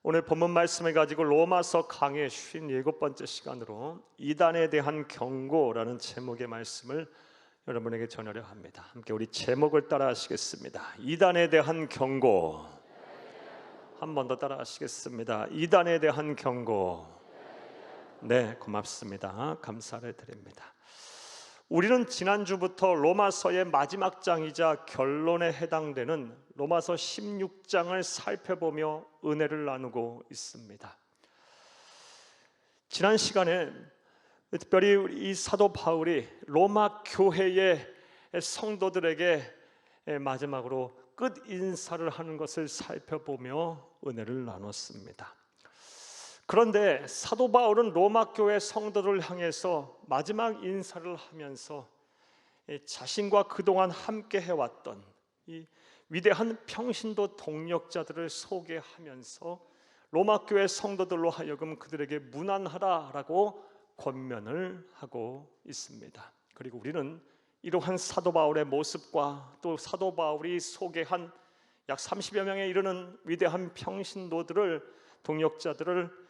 오늘 본문 말씀을 가지고 로마서 강의 57번째 시간으로 이단에 대한 경고라는 제목의 말씀을 여러분에게 전하려 합니다. 함께 우리 제목을 따라 하시겠습니다. 이단에 대한 경고. 한 번 더 따라 하시겠습니다. 이단에 대한 경고. 네, 고맙습니다. 감사를 드립니다. 우리는 지난주부터 로마서의 마지막 장이자 결론에 해당되는 로마서 16장을 살펴보며 은혜를 나누고 있습니다. 지난 시간에 특별히 이 사도 바울이 로마 교회의 성도들에게 마지막으로 끝 인사를 하는 것을 살펴보며 은혜를 나눴습니다. 그런데 사도 바울은 로마 교회 성도들을 향해서 마지막 인사를 하면서 자신과 그동안 함께 해왔던 이 위대한 평신도 동력자들을 소개하면서 로마 교회 성도들로 하여금 그들에게 문안하라라고 권면을 하고 있습니다. 그리고 우리는 이러한 사도 바울의 모습과 또 사도 바울이 소개한 약 30여 명에 이르는 위대한 평신도들을 동력자들을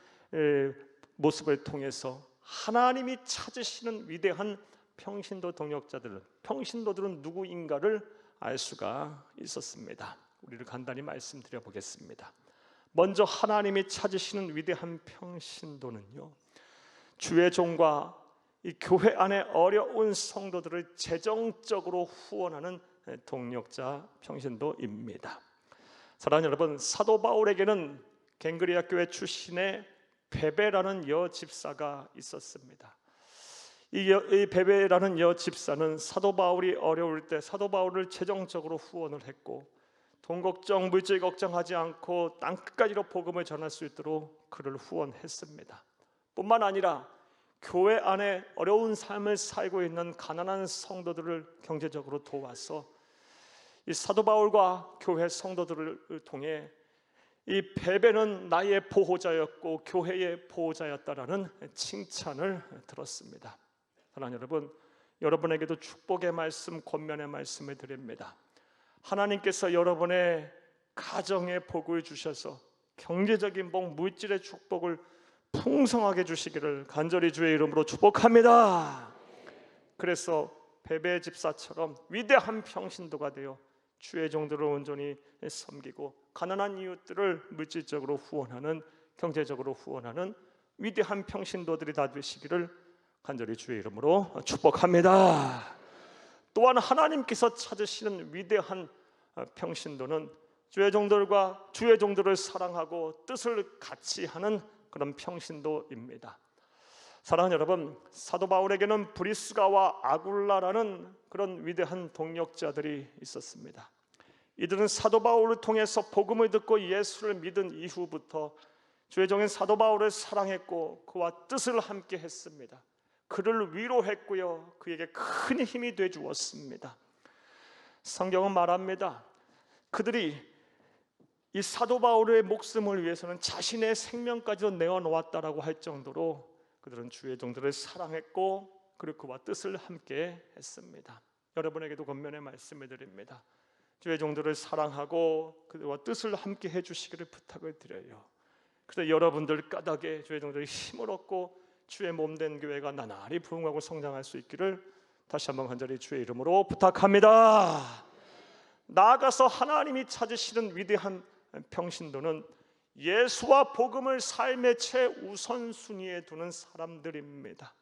모습을 통해서 하나님이 찾으시는 위대한 평신도 동역자들, 평신도들은 누구인가를 알 수가 있었습니다. 우리를 간단히 말씀드려 보겠습니다. 먼저 하나님이 찾으시는 위대한 평신도는요, 주의 종과 이 교회 안에 어려운 성도들을 재정적으로 후원하는 동역자 평신도입니다. 사랑하는 여러분, 사도 바울에게는 갱그리아 교회 출신의 베베라는 여집사가 있었습니다. 이 베베라는 여집사는 사도 바울이 어려울 때 사도 바울을 재정적으로 후원을 했고, 돈 걱정, 물질 걱정하지 않고 땅끝까지로 복음을 전할 수 있도록 그를 후원했습니다. 뿐만 아니라 교회 안에 어려운 삶을 살고 있는 가난한 성도들을 경제적으로 도와서 이 사도 바울과 교회 성도들을 통해 이 베베는 나의 보호자였고 교회의 보호자였다라는 칭찬을 들었습니다. 사랑하는 여러분, 여러분에게도 축복의 말씀, 권면의 말씀을 드립니다. 하나님께서 여러분의 가정에 복을 주셔서 경제적인 복, 물질의 축복을 풍성하게 주시기를 간절히 주의 이름으로 축복합니다. 그래서 베베 집사처럼 위대한 평신도가 되어 주의 종들을 온전히 섬기고 가난한 이웃들을 물질적으로 후원하는, 경제적으로 후원하는 위대한 평신도들이 다 되시기를 간절히 주의 이름으로 축복합니다. 또한 하나님께서 찾으시는 위대한 평신도는 주의 종들과 주의 종들을 사랑하고 뜻을 같이 하는 그런 평신도입니다. 사랑하는 여러분, 사도 바울에게는 브리스가와 아굴라라는 그런 위대한 동역자들이 있었습니다. 이들은 사도 바울을 통해서 복음을 듣고 예수를 믿은 이후부터 주의 종인 사도 바울을 사랑했고 그와 뜻을 함께 했습니다. 그를 위로했고요, 그에게 큰 힘이 돼 주었습니다. 성경은 말합니다. 그들이 이 사도 바울의 목숨을 위해서는 자신의 생명까지도 내어놓았다라고 할 정도로 그들은 주의 종들을 사랑했고 그리고 그와 뜻을 함께 했습니다. 여러분에게도 권면의 말씀을 드립니다. 주의 종들을 사랑하고 그와 뜻을 함께 해주시기를 부탁을 드려요. 그래서 여러분들 까닭에 주의 종들이 힘을 얻고 주의 몸된 교회가 나날이 부흥하고 성장할 수 있기를 다시 한번 간절히 주의 이름으로 부탁합니다. 나아가서 하나님이 찾으시는 위대한 평신도는 예수와 복음을 삶의 최우선순위에 두는 사람들입니다.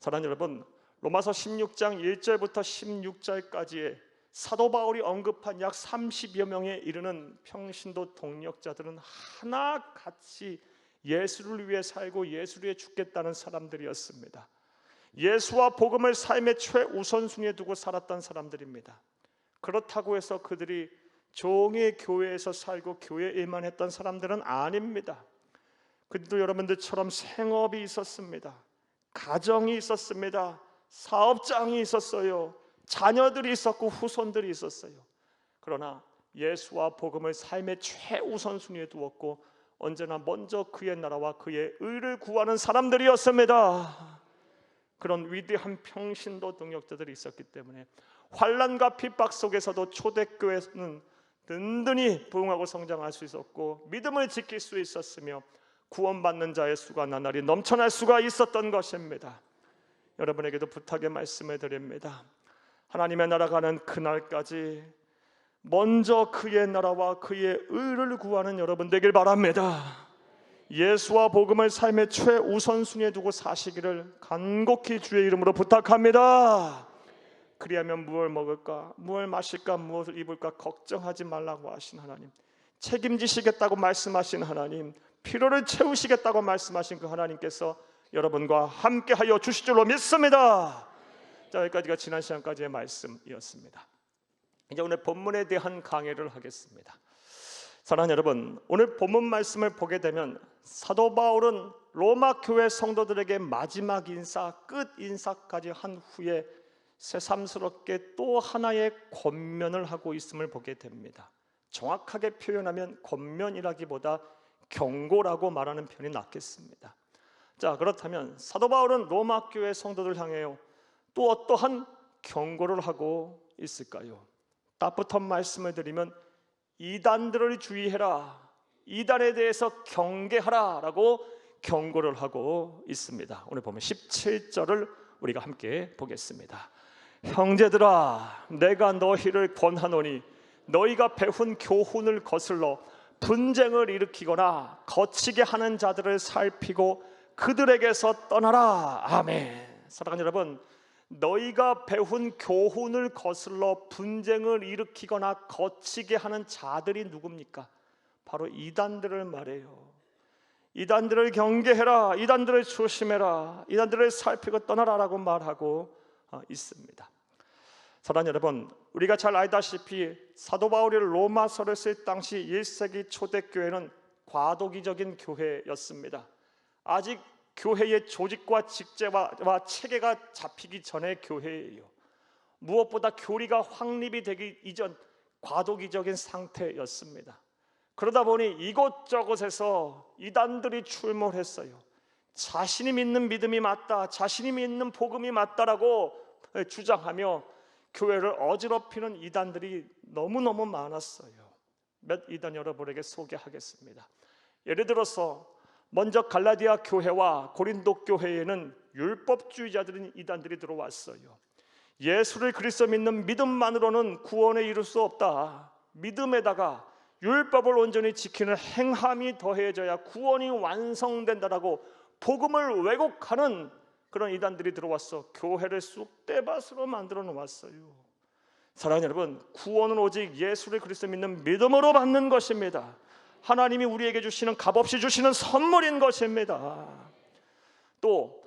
사랑하는 여러분, 로마서 16장 1절부터 16절까지의 사도 바울이 언급한 약 30여 명에 이르는 평신도 동역자들은 하나같이 예수를 위해 살고 예수를 위해 죽겠다는 사람들이었습니다. 예수와 복음을 삶의 최우선순위에 두고 살았던 사람들입니다. 그렇다고 해서 그들이 종의 교회에서 살고 교회 일만 했던 사람들은 아닙니다. 그들도 여러분들처럼 생업이 있었습니다. 가정이 있었습니다. 사업장이 있었어요. 자녀들이 있었고 후손들이 있었어요. 그러나 예수와 복음을 삶의 최우선순위에 두었고 언제나 먼저 그의 나라와 그의 의를 구하는 사람들이었습니다. 그런 위대한 평신도 동역자들이 있었기 때문에 환난과 핍박 속에서도 초대교회는 든든히 부흥하고 성장할 수 있었고 믿음을 지킬 수 있었으며 구원받는 자의 수가 나날이 넘쳐날 수가 있었던 것입니다. 여러분에게도 부탁의 말씀을 드립니다. 하나님의 나라 가는 그날까지 먼저 그의 나라와 그의 의를 구하는 여러분 되길 바랍니다. 예수와 복음을 삶의 최우선순위에 두고 사시기를 간곡히 주의 이름으로 부탁합니다. 그리하면 무엇을 먹을까, 무엇을 마실까, 무엇을 입을까 걱정하지 말라고 하신 하나님, 책임지시겠다고 말씀하신 하나님, 필요를 채우시겠다고 말씀하신 그 하나님께서 여러분과 함께하여 주실 줄로 믿습니다. 자, 여기까지가 지난 시간까지의 말씀이었습니다. 이제 오늘 본문에 대한 강의를 하겠습니다. 사랑하는 여러분, 오늘 본문 말씀을 보게 되면 사도 바울은 로마 교회 성도들에게 마지막 인사, 끝 인사까지 한 후에 새삼스럽게 또 하나의 권면을 하고 있음을 보게 됩니다. 정확하게 표현하면 권면이라기보다 경고라고 말하는 편이 낫겠습니다. 자, 그렇다면 사도 바울은 로마 교회 성도들 향해요 또 어떠한 경고를 하고 있을까요? 따뜻한 말씀을 드리면 이단들을 주의해라, 이단에 대해서 경계하라 라고 경고를 하고 있습니다. 오늘 보면 17절을 우리가 함께 보겠습니다. 형제들아, 내가 너희를 권하노니 너희가 배운 교훈을 거슬러 분쟁을 일으키거나 거치게 하는 자들을 살피고 그들에게서 떠나라. 아멘. 사랑하는 여러분, 너희가 배운 교훈을 거슬러 분쟁을 일으키거나 거치게 하는 자들이 누굽니까? 바로 이단들을 말해요. 이단들을 경계해라, 이단들을 조심해라, 이단들을 살피고 떠나라라고 말하고 있습니다. 사랑하는 여러분, 우리가 잘 알다시피 사도 바울이 로마서를 쓸 당시 1세기 초대교회는 과도기적인 교회였습니다. 아직 교회의 조직과 직제와 체계가 잡히기 전의 교회예요. 무엇보다 교리가 확립이 되기 이전 과도기적인 상태였습니다. 그러다 보니 이곳저곳에서 이단들이 출몰했어요. 자신이 믿는 믿음이 맞다, 자신이 믿는 복음이 맞다라고 주장하며 교회를 어지럽히는 이단들이 너무너무 많았어요. 몇 이단 여러분에게 소개하겠습니다. 예를 들어서 먼저 갈라디아 교회와 고린도 교회에는 율법주의자들인 이단들이 들어왔어요. 예수를 그리스도 믿는 믿음만으로는 구원에 이룰 수 없다, 믿음에다가 율법을 온전히 지키는 행함이 더해져야 구원이 완성된다라고 복음을 왜곡하는 그런 이단들이 들어와서 교회를 쑥대밭으로 만들어 놓았어요. 사랑하는 여러분, 구원은 오직 예수를 그리스도 믿는 믿음으로 받는 것입니다. 하나님이 우리에게 주시는 값없이 주시는 선물인 것입니다. 또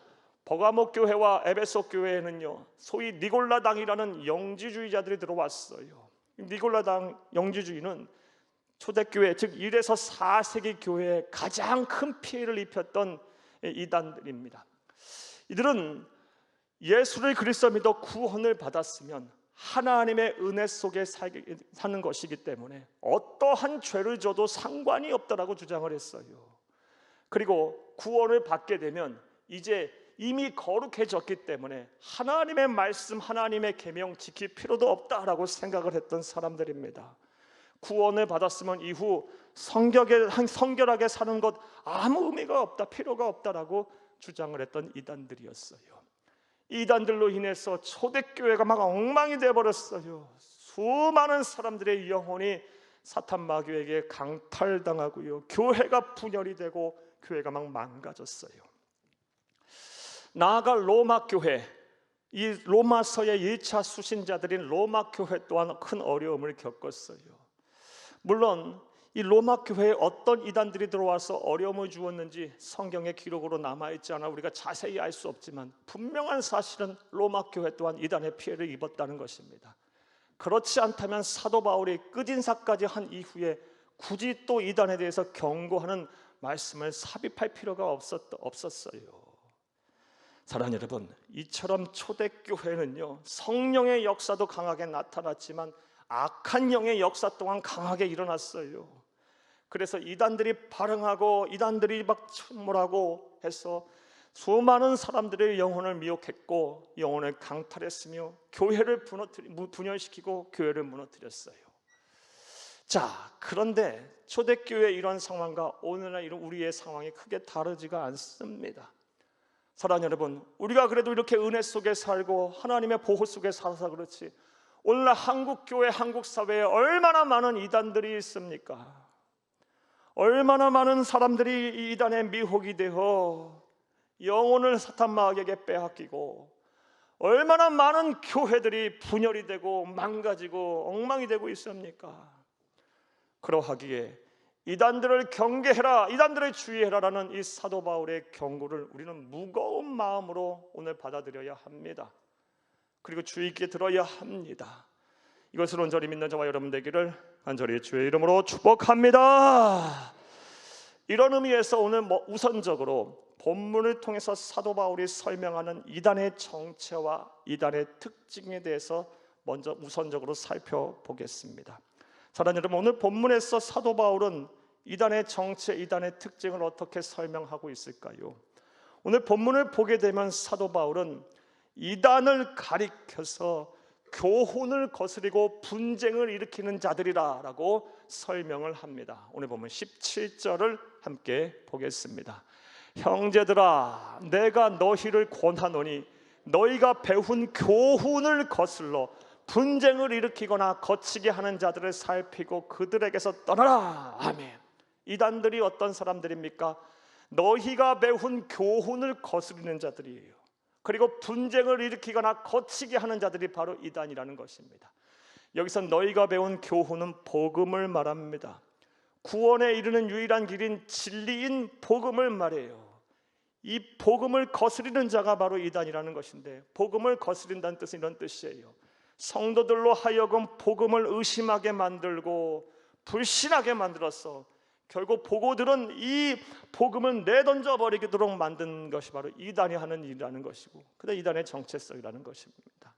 버가모 교회와 에베소 교회에는요 소위 니골라당이라는 영지주의자들이 들어왔어요. 니골라당 영지주의는 초대교회 즉 1에서 4세기 교회에 가장 큰 피해를 입혔던 이단들입니다. 이들은 예수를 그리스도 믿어 구원을 받았으면 하나님의 은혜 속에 사는 것이기 때문에 어떠한 죄를 져도 상관이 없다라고 주장을 했어요. 그리고 구원을 받게 되면 이제 이미 거룩해졌기 때문에 하나님의 말씀, 하나님의 계명 지킬 필요도 없다라고 생각을 했던 사람들입니다. 구원을 받았으면 이후 성결하게 사는 것 아무 의미가 없다, 필요가 없다라고 주장을 했던 이단들이었어요. 이단들로 인해서 초대교회가 막 엉망이 되어버렸어요. 수많은 사람들의 영혼이 사탄 마귀에게 강탈당하고요, 교회가 분열이 되고 교회가 막 망가졌어요. 나아가 로마 교회, 이 로마서의 1차 수신자들인 로마 교회 또한 큰 어려움을 겪었어요. 물론 이 로마 교회에 어떤 이단들이 들어와서 어려움을 주었는지 성경의 기록으로 남아있지 않아 우리가 자세히 알 수 없지만 분명한 사실은 로마 교회 또한 이단의 피해를 입었다는 것입니다. 그렇지 않다면 사도 바울이 끝인사까지 한 이후에 굳이 또 이단에 대해서 경고하는 말씀을 삽입할 필요가 없었어요. 사랑하는 여러분, 이처럼 초대교회는요 성령의 역사도 강하게 나타났지만 악한 영의 역사 또한 강하게 일어났어요. 그래서 이단들이 발흥하고 이단들이 막 침몰하고 해서 수많은 사람들의 영혼을 미혹했고 영혼을 강탈했으며 교회를 분열시키고 교회를 무너뜨렸어요. 자, 그런데 초대교회 이런 상황과 오늘날 이런 우리의 상황이 크게 다르지가 않습니다. 사랑하는 여러분, 우리가 그래도 이렇게 은혜 속에 살고 하나님의 보호 속에 살아서 그렇지, 오늘날 한국교회, 한국사회에 얼마나 많은 이단들이 있습니까? 얼마나 많은 사람들이 이 이단에 미혹이 되어 영혼을 사탄 마귀에게 빼앗기고, 얼마나 많은 교회들이 분열이 되고 망가지고 엉망이 되고 있습니까? 그러하기에 이단들을 경계해라, 이단들을 주의해라라는 이 사도 바울의 경고를 우리는 무거운 마음으로 오늘 받아들여야 합니다. 그리고 주의 있게 들어야 합니다. 이것을 온전히 믿는 저와 여러분 되기를 간절히 주의 이름으로 축복합니다. 이런 의미에서 오늘 우선적으로 본문을 통해서 사도 바울이 설명하는 이단의 정체와 이단의 특징에 대해서 먼저 우선적으로 살펴보겠습니다. 사랑하는 여러분, 오늘 본문에서 사도 바울은 이단의 정체, 이단의 특징을 어떻게 설명하고 있을까요? 오늘 본문을 보게 되면 사도 바울은 이단을 가리켜서 교훈을 거스리고 분쟁을 일으키는 자들이라고 설명을 합니다. 오늘 보면 17절을 함께 보겠습니다. 형제들아, 내가 너희를 권하노니 너희가 배운 교훈을 거슬러 분쟁을 일으키거나 거치게 하는 자들을 살피고 그들에게서 떠나라. 아멘. 이단들이 어떤 사람들입니까? 너희가 배운 교훈을 거스리는 자들이에요. 그리고 분쟁을 일으키거나 거치게 하는 자들이 바로 이단이라는 것입니다. 여기서 너희가 배운 교훈은 복음을 말합니다. 구원에 이르는 유일한 길인 진리인 복음을 말해요. 이 복음을 거스리는 자가 바로 이단이라는 것인데, 복음을 거스린다는 뜻은 이런 뜻이에요. 성도들로 하여금 복음을 의심하게 만들고 불신하게 만들어서 결국 보고들은 이 복음을 내던져 버리도록 만든 것이 바로 이단이 하는 일이라는 것이고, 그게 이단의 정체성이라는 것입니다.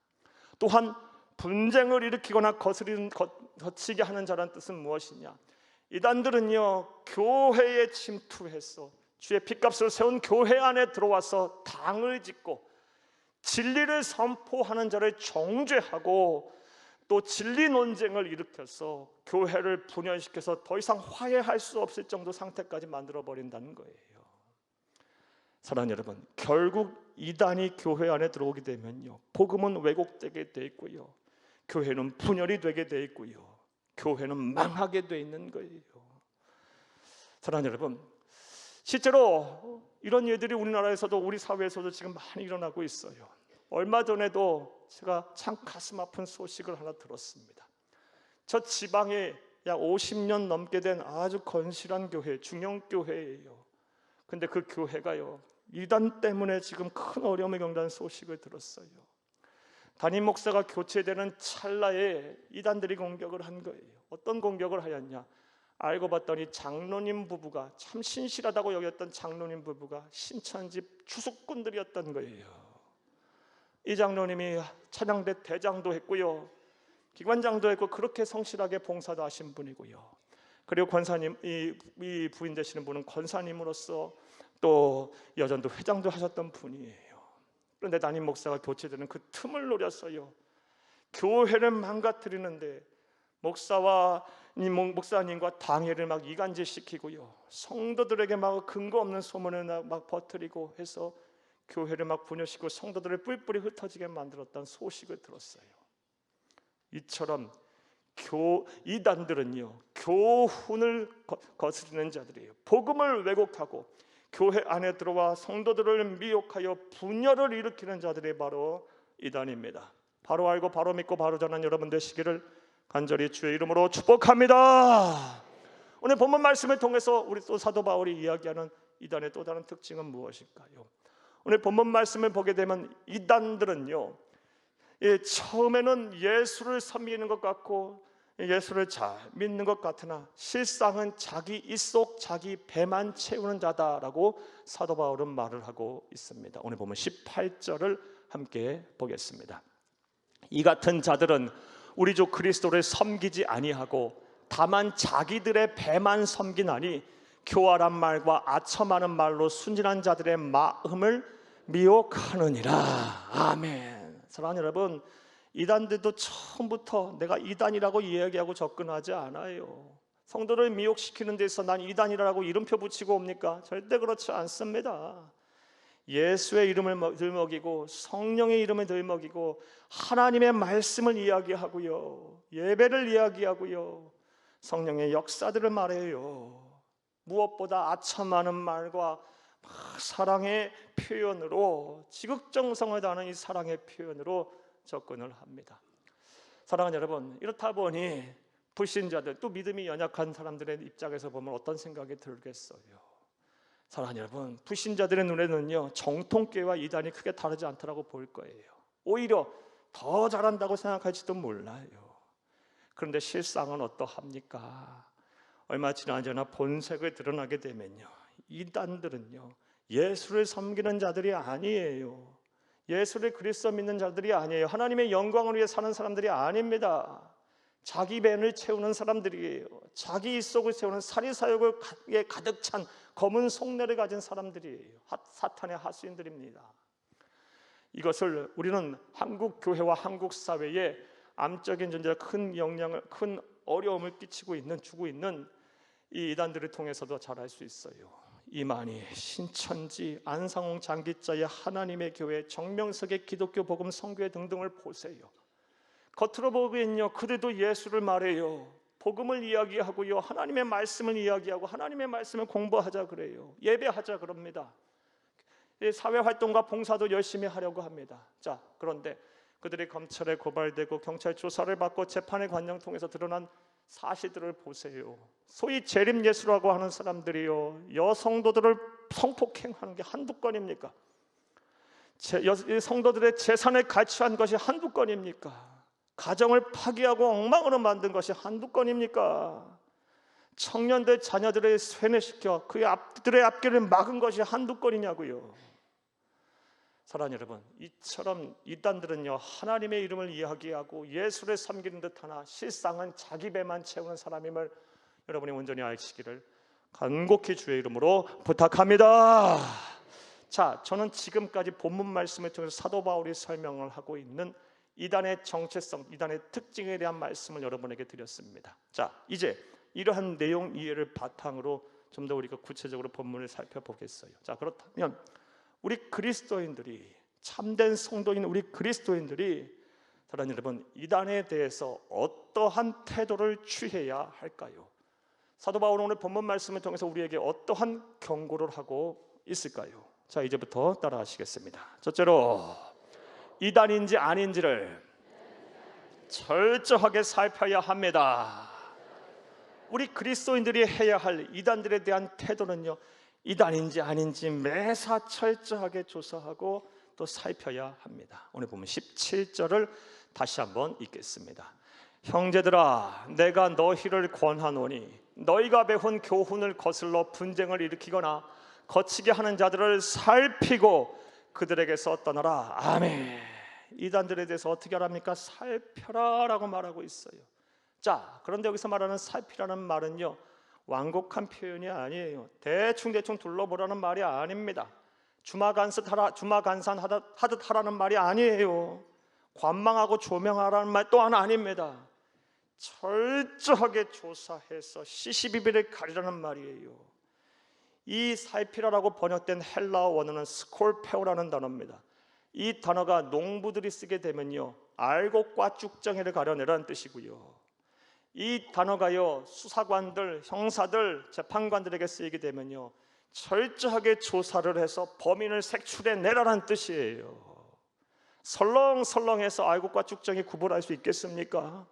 또한 분쟁을 일으키거나 거치게 하는 자라는 뜻은 무엇이냐? 이단들은요, 교회에 침투해서 주의 핏값을 세운 교회 안에 들어와서 당을 짓고 진리를 선포하는 자를 정죄하고 또 진리 논쟁을 일으켜서 교회를 분열시켜서 더 이상 화해할 수 없을 정도 상태까지 만들어버린다는 거예요. 사랑하는 여러분, 결국 이단이 교회 안에 들어오게 되면요, 복음은 왜곡되게 돼 있고요, 교회는 분열이 되게 돼 있고요, 교회는 망하게 돼 있는 거예요. 사랑하는 여러분, 실제로 이런 일들이 우리나라에서도 우리 사회에서도 지금 많이 일어나고 있어요. 얼마 전에도 제가 참 가슴 아픈 소식을 하나 들었습니다. 저 지방에 약 50년 넘게 된 아주 건실한 교회, 중형교회예요. 근데 그 교회가요, 이단 때문에 지금 큰 어려움을 겪는 소식을 들었어요. 담임 목사가 교체되는 찰나에 이단들이 공격을 한 거예요. 어떤 공격을 하였냐? 알고 봤더니 장로님 부부가, 참 신실하다고 여겼던 장로님 부부가 신천지 추수꾼들이었던 거예요. 이 장로님이 찬양대 대장도 했고요, 기관장도 했고, 그렇게 성실하게 봉사도 하신 분이고요. 그리고 권사님, 이 부인 되시는 분은 권사님으로서 또 여전도 회장도 하셨던 분이에요. 그런데 담임 목사가 교체되는 그 틈을 노렸어요. 교회를 망가뜨리는데 목사님과 당회를 막 이간질시키고요, 성도들에게 막 근거 없는 소문을 막 퍼뜨리고 해서 교회를 막 분열시키고 성도들을 뿔뿔이 흩어지게 만들었다는 소식을 들었어요. 이처럼 이단들은요, 교훈을 거스르는 자들이에요. 복음을 왜곡하고 교회 안에 들어와 성도들을 미혹하여 분열을 일으키는 자들이 바로 이단입니다. 바로 알고 바로 믿고 바로 전하는 여러분 되시기를 간절히 주의 이름으로 축복합니다. 오늘 본문 말씀을 통해서 우리 또 사도 바울이 이야기하는 이단의 또 다른 특징은 무엇일까요? 오늘 본문 말씀을 보게 되면 이단들은요, 처음에는 예수를 섬기는 것 같고 예수를 잘 믿는 것 같으나 실상은 자기 입속 자기 배만 채우는 자다라고 사도 바울은 말을 하고 있습니다. 오늘 보면 18절을 함께 보겠습니다. 이 같은 자들은 우리 주 그리스도를 섬기지 아니하고 다만 자기들의 배만 섬기나니 교활한 말과 아첨하는 말로 순진한 자들의 마음을 미혹하느니라. 아멘. 사랑하는 여러분, 이단들도 처음부터 내가 이단이라고 이야기하고 접근하지 않아요. 성도를 미혹시키는 데서 난 이단이라고 이름표 붙이고 옵니까? 절대 그렇지 않습니다. 예수의 이름을 들먹이고 성령의 이름을 들먹이고 하나님의 말씀을 이야기하고요, 예배를 이야기하고요, 성령의 역사들을 말해요. 무엇보다 아첨하는 말과 사랑의 표현으로, 지극정성을 다하는 이 사랑의 표현으로 접근을 합니다. 사랑하는 여러분, 이렇다 보니 불신자들, 또 믿음이 연약한 사람들의 입장에서 보면 어떤 생각이 들겠어요? 사랑하는 여러분, 불신자들의 눈에는요, 정통교회와 이단이 크게 다르지 않다고 볼 거예요. 오히려 더 잘한다고 생각할지도 몰라요. 그런데 실상은 어떠합니까? 얼마 지나지 않아 본색을 드러나게 되면요, 이단들은요, 예수를 섬기는 자들이 아니에요. 예수를 그리스도 믿는 자들이 아니에요. 하나님의 영광을 위해 사는 사람들이 아닙니다. 자기 벤을 채우는 사람들이에요. 자기 입속을 채우는 사리사욕에 가득 찬 검은 속내를 가진 사람들이에요. 사탄의 하수인들입니다. 이것을 우리는 한국 교회와 한국 사회에 암적인 존재가 큰 영향을, 큰 어려움을 주고 있는 이 이단들을 통해서도 잘 알 수 있어요. 이만희, 신천지, 안상홍 장기자의 하나님의 교회, 정명석의 기독교 복음 선교회 등등을 보세요. 겉으로 보기엔요, 그들도 예수를 말해요. 복음을 이야기하고요, 하나님의 말씀을 이야기하고 하나님의 말씀을 공부하자 그래요. 예배하자 그럽니다. 사회활동과 봉사도 열심히 하려고 합니다. 자, 그런데 그들이 검찰에 고발되고 경찰 조사를 받고 재판의 과정 통해서 드러난 사실들을 보세요. 소위 재림예수라고 하는 사람들이요, 여성도들을 성폭행하는 게 한두 건입니까? 성도들의 재산을 갈취한 것이 한두 건입니까? 가정을 파괴하고 엉망으로 만든 것이 한두 건입니까? 청년들 자녀들을 쇠뇌시켜 그들의 앞길을 막은 것이 한두 건이냐고요. 사랑하는 여러분, 이처럼 이단들은요, 하나님의 이름을 이야기하고 예수를 섬기는 듯하나 실상은 자기 배만 채우는 사람임을 여러분이 온전히 아시기를 간곡히 주의 이름으로 부탁합니다. 자, 저는 지금까지 본문 말씀을 통해서 사도 바울이 설명을 하고 있는 이단의 정체성, 이단의 특징에 대한 말씀을 여러분에게 드렸습니다. 자, 이제 이러한 내용 이해를 바탕으로 좀 더 우리가 구체적으로 본문을 살펴보겠어요. 자, 그렇다면 우리 그리스도인들이, 참된 성도인 우리 그리스도인들이, 사랑하는 여러분, 이단에 대해서 어떠한 태도를 취해야 할까요? 사도 바울은 오늘 본문 말씀을 통해서 우리에게 어떠한 경고를 하고 있을까요? 자, 이제부터 따라하시겠습니다. 첫째로, 이단인지 아닌지를 철저하게 살펴야 합니다. 우리 그리스도인들이 해야 할 이단들에 대한 태도는요, 이단인지 아닌지 매사 철저하게 조사하고 또 살펴야 합니다. 오늘 보면 17절을 다시 한번 읽겠습니다. 형제들아, 내가 너희를 권하노니 너희가 배운 교훈을 거슬러 분쟁을 일으키거나 거치게 하는 자들을 살피고 그들에게서 떠나라. 아멘. 이단들에 대해서 어떻게 하랍니까? 살펴라 라고 말하고 있어요. 자, 그런데 여기서 말하는 살피라는 말은요, 완곡한 표현이 아니에요. 대충 둘러보라는 말이 아닙니다. 주마간산 하듯 하라는 말이 아니에요. 관망하고 조명하라는 말 또한 아닙니다. 철저하게 조사해서 시시비비를 가리라는 말이에요. 이 살피라라고 번역된 헬라어 원어는 스콜페오라는 단어입니다. 이 단어가 농부들이 쓰게 되면요, 알곡과 쭉정이를 가려내라는 뜻이고요, 이 단어가요, 수사관들, 형사들, 재판관들에게 쓰이게 되면요, 철저하게 조사를 해서 범인을 색출해내라는 뜻이에요. 설렁설렁해서 알곡과 쭉정이 구분할 수 있겠습니까?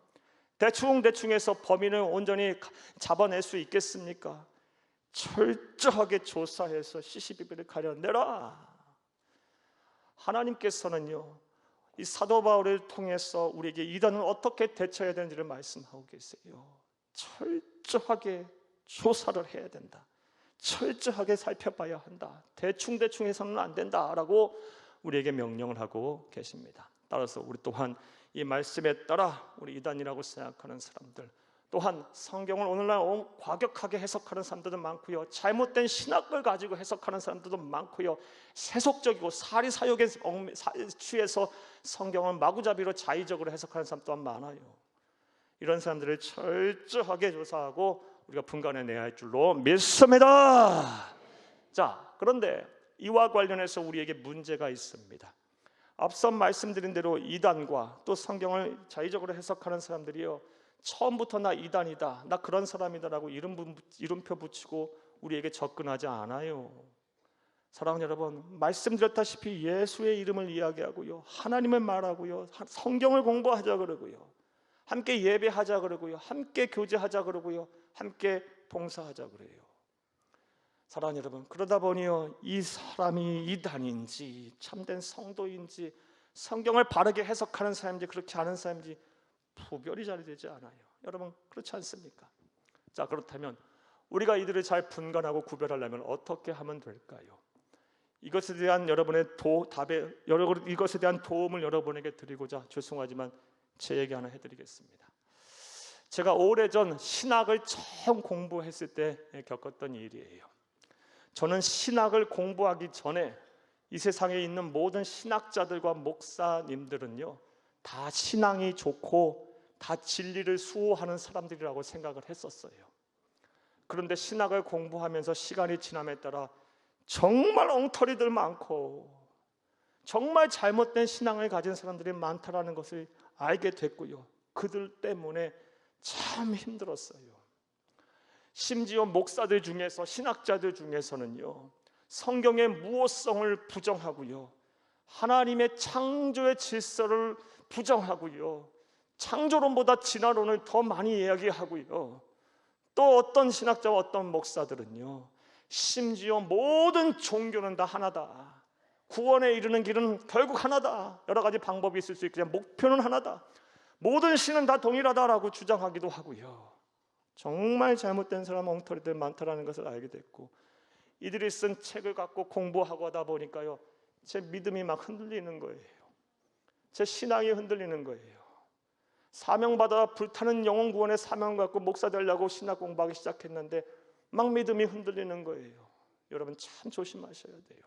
대충해서 범인을 온전히 잡아낼 수 있겠습니까? 철저하게 조사해서 시시비비를 가려내라. 하나님께서는요, 이 사도 바울을 통해서 우리에게 이단은 어떻게 대처해야 되는지를 말씀하고 계세요. 철저하게 조사를 해야 된다. 철저하게 살펴봐야 한다. 대충해서는 안 된다라고 우리에게 명령을 하고 계십니다. 따라서 우리 또한 이 말씀에 따라 우리 이단이라고 생각하는 사람들 또한 성경을 오늘날 과격하게 해석하는 사람들도 많고요, 잘못된 신학을 가지고 해석하는 사람들도 많고요, 세속적이고 사리사욕에 취해서 성경을 마구잡이로 자의적으로 해석하는 사람 또한 많아요. 이런 사람들을 철저하게 조사하고 우리가 분간해내야 할 줄로 믿습니다. 자, 그런데 이와 관련해서 우리에게 문제가 있습니다. 앞서 말씀드린 대로 이단과 또 성경을 자의적으로 해석하는 사람들이요, 처음부터 나 이단이다, 나 그런 사람이다 라고 이름표 붙이고 우리에게 접근하지 않아요. 사랑하는 여러분, 말씀드렸다시피 예수의 이름을 이야기하고요, 하나님을 말하고요, 성경을 공부하자 그러고요, 함께 예배하자 그러고요, 함께 교제하자 그러고요, 함께 봉사하자 그래요. 사랑하는 여러분, 그러다 보니요, 이 사람이 이단인지 참된 성도인지 성경을 바르게 해석하는 사람인지 그렇지 않은 사람인지 구별이 잘 되지 않아요. 여러분, 그렇지 않습니까? 자, 그렇다면 우리가 이들을 잘 분간하고 구별하려면 어떻게 하면 될까요? 이것에 대한 이것에 대한 도움을 여러분에게 드리고자 죄송하지만 제 얘기 하나 해드리겠습니다. 제가 오래전 신학을 처음 공부했을 때 겪었던 일이에요. 저는 신학을 공부하기 전에 이 세상에 있는 모든 신학자들과 목사님들은요, 다 신앙이 좋고 다 진리를 수호하는 사람들이라고 생각을 했었어요. 그런데 신학을 공부하면서 시간이 지남에 따라 정말 엉터리들 많고 정말 잘못된 신앙을 가진 사람들이 많다라는 것을 알게 됐고요, 그들 때문에 참 힘들었어요. 심지어 목사들 중에서, 신학자들 중에서는요, 성경의 무호성을 부정하고요, 하나님의 창조의 질서를 부정하고요, 창조론보다 진화론을 더 많이 이야기하고요, 또 어떤 신학자와 어떤 목사들은요, 심지어 모든 종교는 다 하나다, 구원에 이르는 길은 결국 하나다, 여러 가지 방법이 있을 수 있겠지만 목표는 하나다, 모든 신은 다 동일하다라고 주장하기도 하고요. 정말 잘못된 사람, 엉터리들 많다라는 것을 알게 됐고, 이들이 쓴 책을 갖고 공부하고 하다 보니까요, 제 믿음이 막 흔들리는 거예요. 제 신앙이 흔들리는 거예요. 사명받아 불타는 영혼 구원의 사명을 갖고 목사 되려고 신학 공부하기 시작했는데 막 믿음이 흔들리는 거예요. 여러분, 참 조심하셔야 돼요.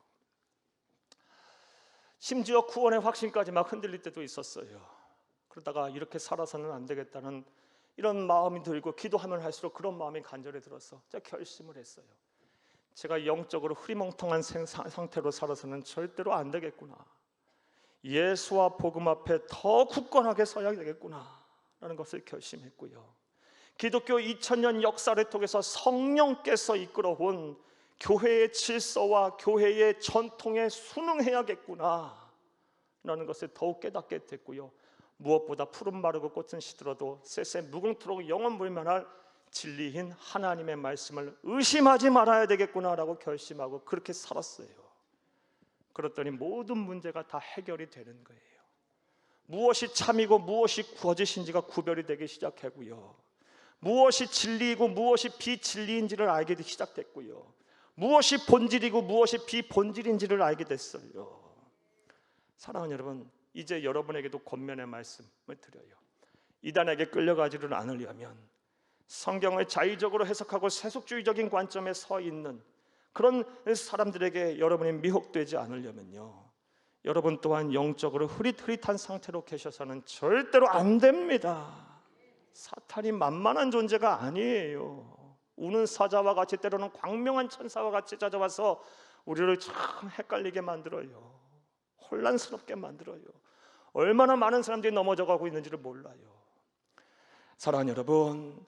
심지어 구원의 확신까지 막 흔들릴 때도 있었어요. 그러다가 이렇게 살아서는 안 되겠다는 이런 마음이 들고, 기도하면 할수록 그런 마음이 간절히 들어서 제가 결심을 했어요. 제가 영적으로 흐리멍텅한 상태로 살아서는 절대로 안 되겠구나, 예수와 복음 앞에 더 굳건하게 서야 되겠구나 라는 것을 결심했고요, 기독교 2000년 역사를 통해서 성령께서 이끌어온 교회의 질서와 교회의 전통에 순응해야겠구나 라는 것을 더욱 깨닫게 됐고요, 무엇보다 푸른 마르고 꽃은 시들어도 쎄쎄 무궁토록 영원 불면할 진리인 하나님의 말씀을 의심하지 말아야 되겠구나라고 결심하고 그렇게 살았어요. 그랬더니 모든 문제가 다 해결이 되는 거예요. 무엇이 참이고 무엇이 거짓인지가 구별이 되기 시작하고요, 무엇이 진리이고 무엇이 비진리인지를 알게 되기 시작됐고요, 무엇이 본질이고 무엇이 비본질인지를 알게 됐어요. 사랑하는 여러분, 이제 여러분에게도 권면의 말씀을 드려요. 이단에게 끌려가지를 않으려면 성경을 자의적으로 해석하고 세속주의적인 관점에 서 있는 그런 사람들에게 여러분이 미혹되지 않으려면요, 여러분 또한 영적으로 흐릿흐릿한 상태로 계셔서는 절대로 안 됩니다. 사탄이 만만한 존재가 아니에요. 우는 사자와 같이, 때로는 광명한 천사와 같이 찾아와서 우리를 참 헷갈리게 만들어요. 혼란스럽게 만들어요. 얼마나 많은 사람들이 넘어져가고 있는지를 몰라요. 사랑하는 여러분,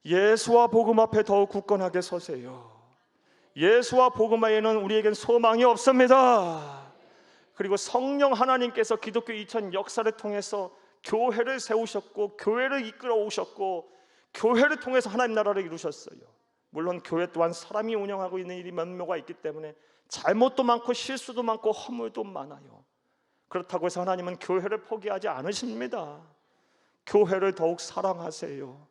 예수와 복음 앞에 더욱 굳건하게 서세요. 예수와 복음 외에는 우리에겐 소망이 없습니다. 그리고 성령 하나님께서 기독교 2000 역사를 통해서 교회를 세우셨고 교회를 이끌어 오셨고 교회를 통해서 하나님 나라를 이루셨어요. 물론 교회 또한 사람이 운영하고 있는 일이 면모가 있기 때문에 잘못도 많고 실수도 많고 허물도 많아요. 그렇다고 해서 하나님은 교회를 포기하지 않으십니다. 교회를 더욱 사랑하세요.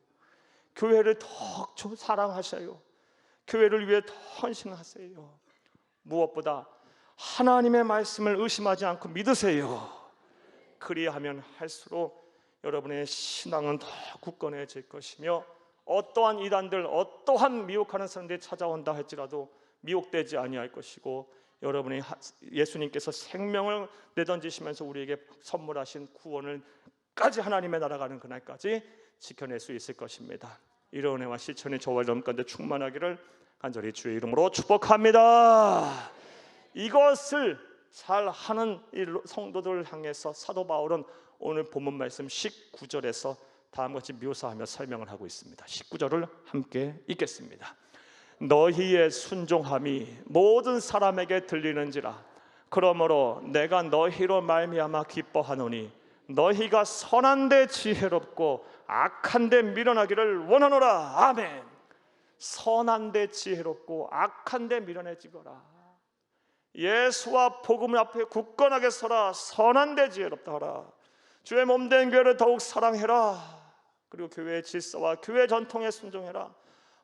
교회를 더욱 사랑하세요. 교회를 위해 더 헌신하세요. 무엇보다 하나님의 말씀을 의심하지 않고 믿으세요. 그리하면 할수록 여러분의 신앙은 더 굳건해질 것이며 어떠한 이단들, 어떠한 미혹하는 사람들이 찾아온다 할지라도 미혹되지 아니할 것이고, 여러분이 예수님께서 생명을 내던지시면서 우리에게 선물하신 구원을까지, 하나님의 나라 가는 그날까지 지켜낼 수 있을 것입니다. 이런 은혜와 실천이 저와 여러분 가운데 충만하기를 간절히 주의 이름으로 축복합니다. 이것을 잘 하는 이 성도들을 향해서 사도 바울은 오늘 본문 말씀 19절에서 다음과 같이 묘사하며 설명을 하고 있습니다. 19절을 함께 읽겠습니다. 너희의 순종함이 모든 사람에게 들리는지라. 그러므로 내가 너희로 말미암아 기뻐하노니 너희가 선한데 지혜롭고 악한데 미련하기를 원하노라. 아멘. 선한데 지혜롭고 악한데 미련해지거라. 예수와 복음 앞에 굳건하게 서라. 선한데 지혜롭다 하라. 주의 몸된 교회를 더욱 사랑해라. 그리고 교회의 질서와 교회 전통에 순종해라.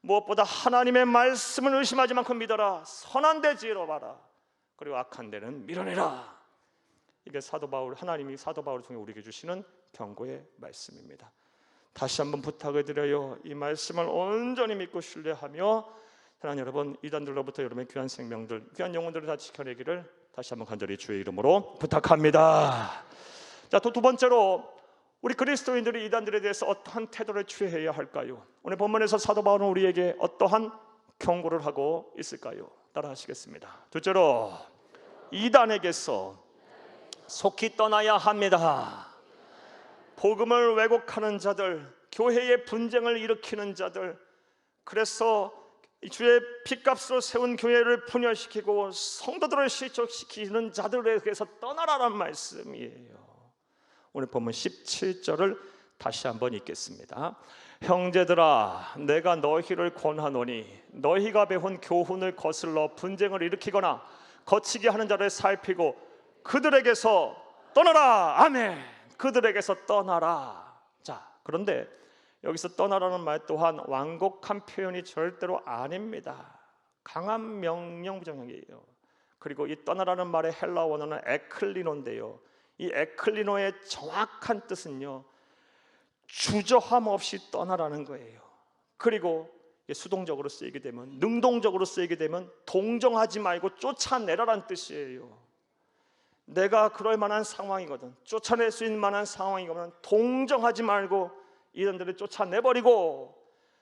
무엇보다 하나님의 말씀을 의심하지 않고 믿어라. 선한데 지혜로워라. 그리고 악한 데는 밀어내라. 이게 사도 바울, 하나님이 사도 바울을 통해 우리에게 주시는 경고의 말씀입니다. 다시 한번 부탁을 드려요. 이 말씀을 온전히 믿고 신뢰하며 사랑하는 여러분, 이단들로부터 여러분의 귀한 생명들, 귀한 영혼들을 다 지켜내기를 다시 한번 간절히 주의 이름으로 부탁합니다. 자, 또 두 번째로 우리 그리스도인들이 이단들에 대해서 어떠한 태도를 취해야 할까요? 오늘 본문에서 사도 바울은 우리에게 어떠한 경고를 하고 있을까요? 따라 하시겠습니다. 둘째로, 이단에게서 속히 떠나야 합니다. 복음을 왜곡하는 자들, 교회의 분쟁을 일으키는 자들, 그래서 주의 핏값으로 세운 교회를 분열시키고 성도들을 실족시키는 자들에게서 떠나라는 말씀이에요. 오늘 본문 17절을 다시 한번 읽겠습니다. 형제들아, 내가 너희를 권하노니 너희가 배운 교훈을 거슬러 분쟁을 일으키거나 거치게 하는 자를 살피고 그들에게서 떠나라. 아멘. 그들에게서 떠나라. 자, 그런데 여기서 떠나라는 말 또한 완곡한 표현이 절대로 아닙니다. 강한 명령부정형이에요. 그리고 이 떠나라는 말의 헬라 원어는 에클리노인데요, 이 에클리노의 정확한 뜻은요, 주저함 없이 떠나라는 거예요. 그리고 수동적으로 쓰이게 되면, 능동적으로 쓰이게 되면 동정하지 말고 쫓아내라라는 뜻이에요. 내가 그럴 만한 상황이거든, 쫓아낼 수 있는 만한 상황이거든, 동정하지 말고 이들을 쫓아내버리고,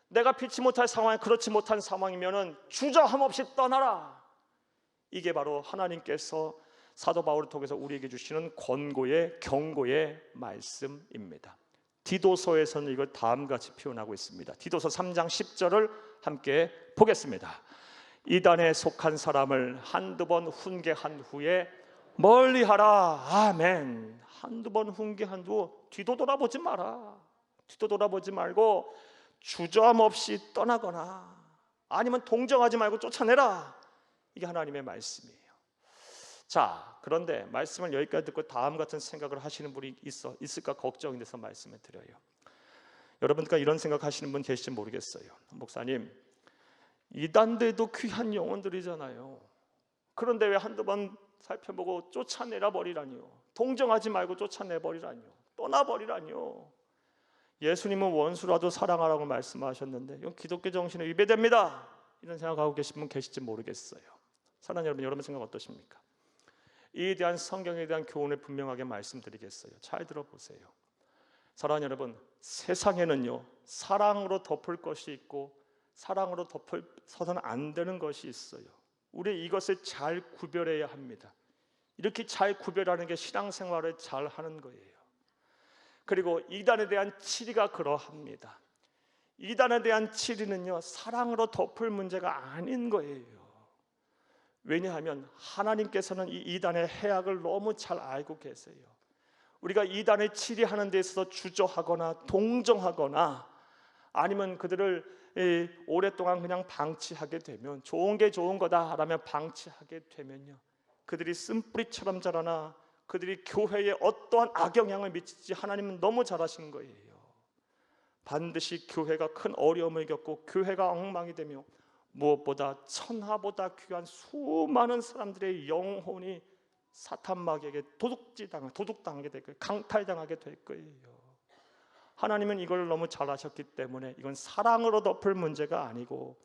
내가 피치 못할 상황이 그렇지 못한 상황이면은 주저함 없이 떠나라. 이게 바로 하나님께서 사도 바울을 통해서 우리에게 주시는 권고의 경고의 말씀입니다. 디도서에서는 이걸 다음과 같이 표현하고 있습니다. 디도서 3장 10절을 함께 보겠습니다. 이단에 속한 사람을 한두 번 훈계한 후에 멀리하라. 아멘. 한두 번 훈계한 후 뒤도 돌아보지 마라. 뒤도 돌아보지 말고 주저함 없이 떠나거나 아니면 동정하지 말고 쫓아내라. 이게 하나님의 말씀이에요. 자, 그런데 말씀을 여기까지 듣고 다음 같은 생각을 하시는 분이 있을까 걱정이 돼서 말씀을 드려요. 여러분과 이런 생각하시는 분 계실지 모르겠어요. 목사님, 이단들도 귀한 영혼들이잖아요. 그런데 왜 한두 번 살펴보고 쫓아내라 버리라니요? 동정하지 말고 쫓아내버리라니요? 떠나버리라니요? 예수님은 원수라도 사랑하라고 말씀하셨는데 이건 기독교 정신에 위배됩니다. 이런 생각하고 계신 분 계실지 모르겠어요. 사랑하는 여러분, 여러분 생각 어떠십니까? 이에 대한 성경에 대한 교훈을 분명하게 말씀드리겠어요. 잘 들어보세요. 사랑하는 여러분, 세상에는요, 사랑으로 덮을 것이 있고 사랑으로 덮어서는 안 되는 것이 있어요. 우리 이것을 잘 구별해야 합니다. 이렇게 잘 구별하는 게 신앙생활을 잘 하는 거예요. 그리고 이단에 대한 치리가 그러합니다. 이단에 대한 치리는요, 사랑으로 덮을 문제가 아닌 거예요. 왜냐하면 하나님께서는 이 이단의 해악을 너무 잘 알고 계세요. 우리가 이단을 치리하는 데 있어서 주저하거나 동정하거나 아니면 그들을 오랫동안 그냥 방치하게 되면, 좋은 게 좋은 거다라며 방치하게 되면요, 그들이 쓴뿌리처럼 자라나 그들이 교회에 어떠한 악영향을 미칠지 하나님은 너무 잘 아시는 거예요. 반드시 교회가 큰 어려움을 겪고 교회가 엉망이 되며 무엇보다 천하보다 귀한 수많은 사람들의 영혼이 사탄 마귀에게 도둑질당하게 될 거예요. 강탈당하게 될 거예요. 하나님은 이걸 너무 잘하셨기 때문에 이건 사랑으로 덮을 문제가 아니고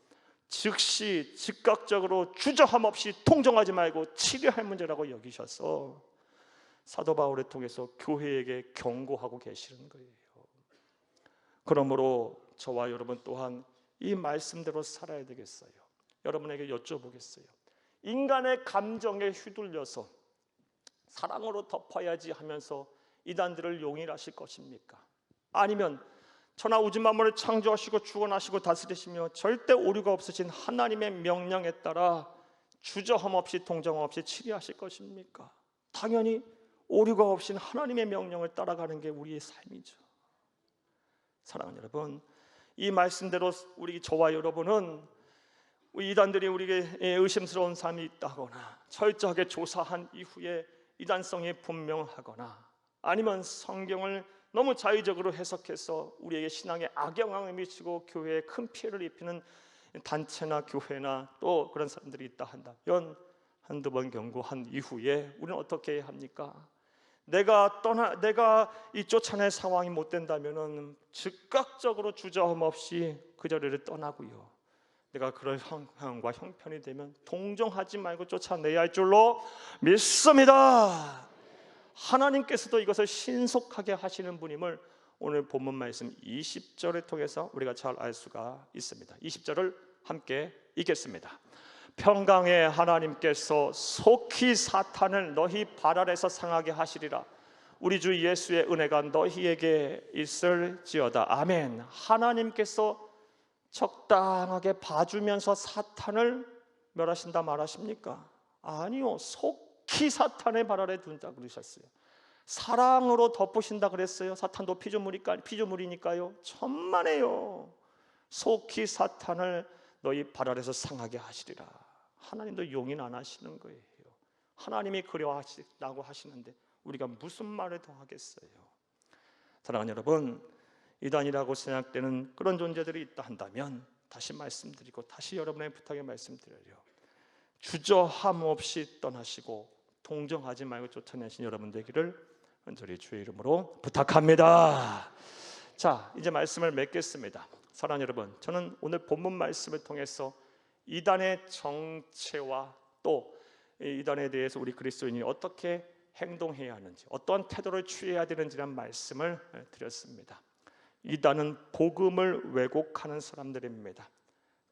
즉시 즉각적으로 주저함 없이 통정하지 말고 치료할 문제라고 여기셔서 사도 바울을 통해서 교회에게 경고하고 계시는 거예요. 그러므로 저와 여러분 또한 이 말씀대로 살아야 되겠어요. 여러분에게 여쭤보겠어요. 인간의 감정에 휘둘려서 사랑으로 덮어야지 하면서 이단들을 용인하실 것입니까? 아니면 천하 우주 만물을 창조하시고 주관하시고 다스리시며 절대 오류가 없으신 하나님의 명령에 따라 주저함 없이 동정 없이 치리하실 것입니까? 당연히 오류가 없인 하나님의 명령을 따라가는 게 우리의 삶이죠. 사랑하는 여러분, 이 말씀대로 저와 여러분은 이단들이 우리에게 의심스러운 삶이 있다거나 철저하게 조사한 이후에 이단성이 분명하거나 아니면 성경을 너무 자의적으로 해석해서 우리에게 신앙에 악영향을 미치고 교회에 큰 피해를 입히는 단체나 교회나 또 그런 사람들이 있다 한다면 한두 번 경고한 이후에 우리는 어떻게 해야 합니까? 내가 이 쫓아낼 상황이 못 된다면은 즉각적으로 주저함 없이 그 자리를 떠나고요. 내가 그럴 형편과 형편이 되면 동정하지 말고 쫓아내야 할 줄로 믿습니다. 하나님께서도 이것을 신속하게 하시는 분임을 오늘 본문 말씀 20절을 통해서 우리가 잘 알 수가 있습니다. 20절을 함께 읽겠습니다. 평강의 하나님께서 속히 사탄을 너희 발 아래서 상하게 하시리라. 우리 주 예수의 은혜가 너희에게 있을지어다. 아멘. 하나님께서 적당하게 봐주면서 사탄을 멸하신다 말하십니까? 아니요. 속히 사탄의 발 아래 둔다 그러셨어요. 사랑으로 덮으신다 그랬어요. 사탄도 피조물이니까요. 천만에요. 속히 사탄을 너희 발 아래서 상하게 하시리라. 하나님도 용인 안 하시는 거예요. 하나님이 그려하시라고 하시는데 우리가 무슨 말을 더 하겠어요? 사랑하는 여러분, 이단이라고 생각되는 그런 존재들이 있다 한다면 다시 말씀드리고 다시 여러분의 부탁에 말씀드려요. 주저함 없이 떠나시고 동정하지 말고 쫓아내신 여러분 되기를 간절히 주의 이름으로 부탁합니다. 자, 이제 말씀을 맺겠습니다. 사랑하는 여러분, 저는 오늘 본문 말씀을 통해서 이단의 정체와 또 이단에 대해서 우리 그리스도인이 어떻게 행동해야 하는지, 어떠한 태도를 취해야 되는지라는 말씀을 드렸습니다. 이단은 복음을 왜곡하는 사람들입니다.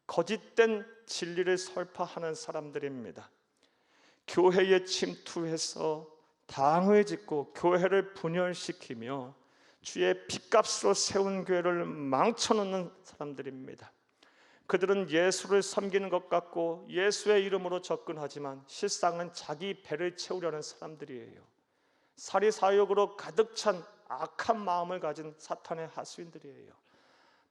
거짓된 진리를 설파하는 사람들입니다. 교회에 침투해서 당을 짓고 교회를 분열시키며 주의 핏값으로 세운 교회를 망쳐놓는 사람들입니다. 그들은 예수를 섬기는 것 같고 예수의 이름으로 접근하지만 실상은 자기 배를 채우려는 사람들이에요. 사리사욕으로 가득 찬 악한 마음을 가진 사탄의 하수인들이에요.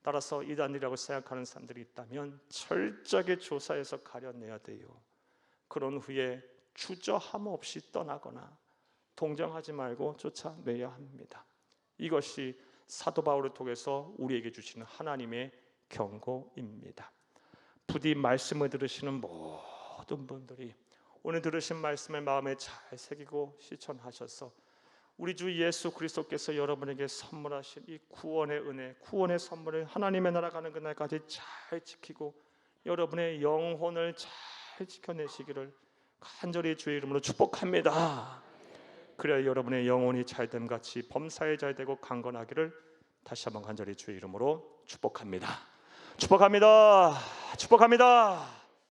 따라서 이단이라고 생각하는 사람들이 있다면 철저하게 조사해서 가려내야 돼요. 그런 후에 주저함 없이 떠나거나 동정하지 말고 쫓아내야 합니다. 이것이 사도 바울을 통해서 우리에게 주시는 하나님의 경고입니다. 부디 말씀을 들으시는 모든 분들이 오늘 들으신 말씀을 마음에 잘 새기고 실천하셔서 우리 주 예수 그리스도께서 여러분에게 선물하신 이 구원의 은혜, 구원의 선물을 하나님의 나라 가는 그날까지 잘 지키고 여러분의 영혼을 잘 지켜내시기를 간절히 주의 이름으로 축복합니다. 그래야 여러분의 영혼이 잘됨 같이 범사에 잘되고 강건하기를 다시 한번 간절히 주의 이름으로 축복합니다. 축복합니다. 축복합니다.